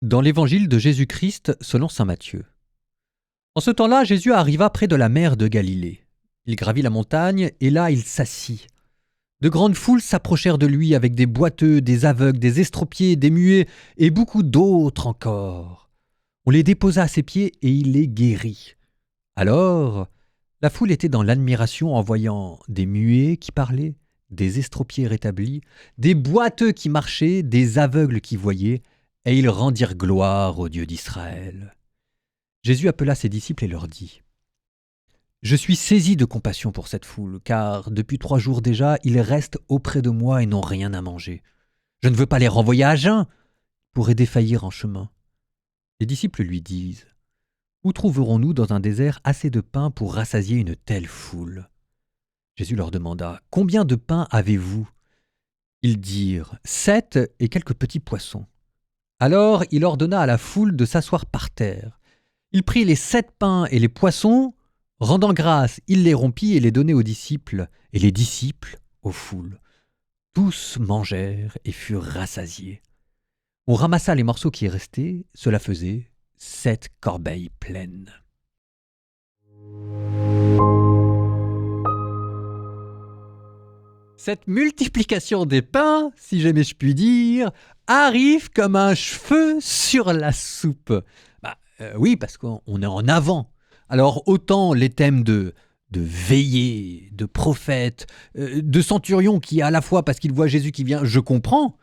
Dans l'évangile de Jésus-Christ selon saint Matthieu. En ce temps-là, Jésus arriva près de la mer de Galilée. Il gravit la montagne, et là il s'assit. De grandes foules s'approchèrent de lui avec des boiteux, des aveugles, des estropiés, des muets, et beaucoup d'autres encore. On les déposa à ses pieds, et il les guérit. Alors, la foule était dans l'admiration en voyant des muets qui parlaient, des estropiés rétablis, des boiteux qui marchaient, des aveugles qui voyaient, et ils rendirent gloire au Dieu d'Israël. Jésus appela ses disciples et leur dit : « Je suis saisi de compassion pour cette foule, car depuis 3 jours déjà, ils restent auprès de moi et n'ont rien à manger. Je ne veux pas les renvoyer à jeun, ils pourraient défaillir en chemin. » Les disciples lui disent : « Où trouverons-nous dans un désert assez de pain pour rassasier une telle foule ?» Jésus leur demanda : « Combien de pain avez-vous » Ils dirent : « 7 et quelques petits poissons. » Alors il ordonna à la foule de s'asseoir par terre. Il prit les 7 pains et les poissons, rendant grâce, il les rompit et les donnait aux disciples, et les disciples aux foules. Tous mangèrent et furent rassasiés. On ramassa les morceaux qui restaient, cela faisait 7 corbeilles pleines. Cette multiplication des pains, si jamais je puis dire, arrive comme un cheveu sur la soupe. Oui, parce qu'on est en avant. Alors autant les thèmes de veillée, de prophète, de centurion qui à la fois parce qu'il voit Jésus qui vient, je comprends.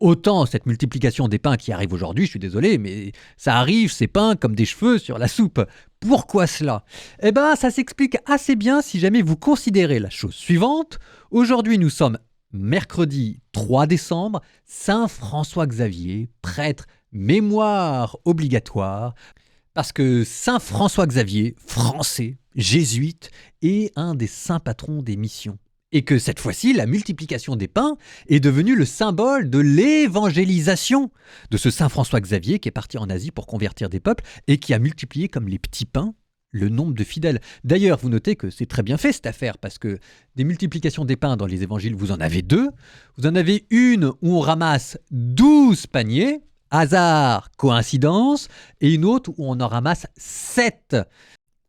Autant cette multiplication des pains qui arrive aujourd'hui, je suis désolé, mais ça arrive, ces pains, comme des cheveux sur la soupe. Pourquoi cela ? Eh bien, ça s'explique assez bien si jamais vous considérez la chose suivante. Aujourd'hui, nous sommes mercredi 3 décembre, Saint François Xavier, prêtre, mémoire obligatoire, parce que Saint François Xavier, français, jésuite, est un des saints patrons des missions. Et que cette fois-ci, la multiplication des pains est devenue le symbole de l'évangélisation de ce Saint François Xavier qui est parti en Asie pour convertir des peuples et qui a multiplié comme les petits pains le nombre de fidèles. D'ailleurs, vous notez que c'est très bien fait cette affaire parce que des multiplications des pains dans les évangiles, vous en avez 2. Vous en avez une où on ramasse 12 paniers, hasard, coïncidence, et une autre où on en ramasse 7.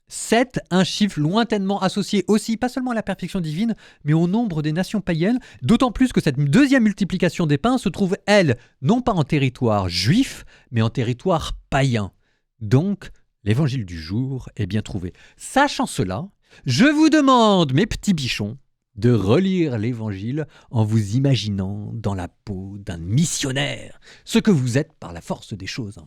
7, un chiffre lointainement associé aussi, pas seulement à la perfection divine, mais au nombre des nations païennes, d'autant plus que cette deuxième multiplication des pains se trouve, elle, non pas en territoire juif, mais en territoire païen. Donc, l'évangile du jour est bien trouvé. Sachant cela, je vous demande, mes petits bichons, de relire l'évangile en vous imaginant dans la peau d'un missionnaire, ce que vous êtes par la force des choses.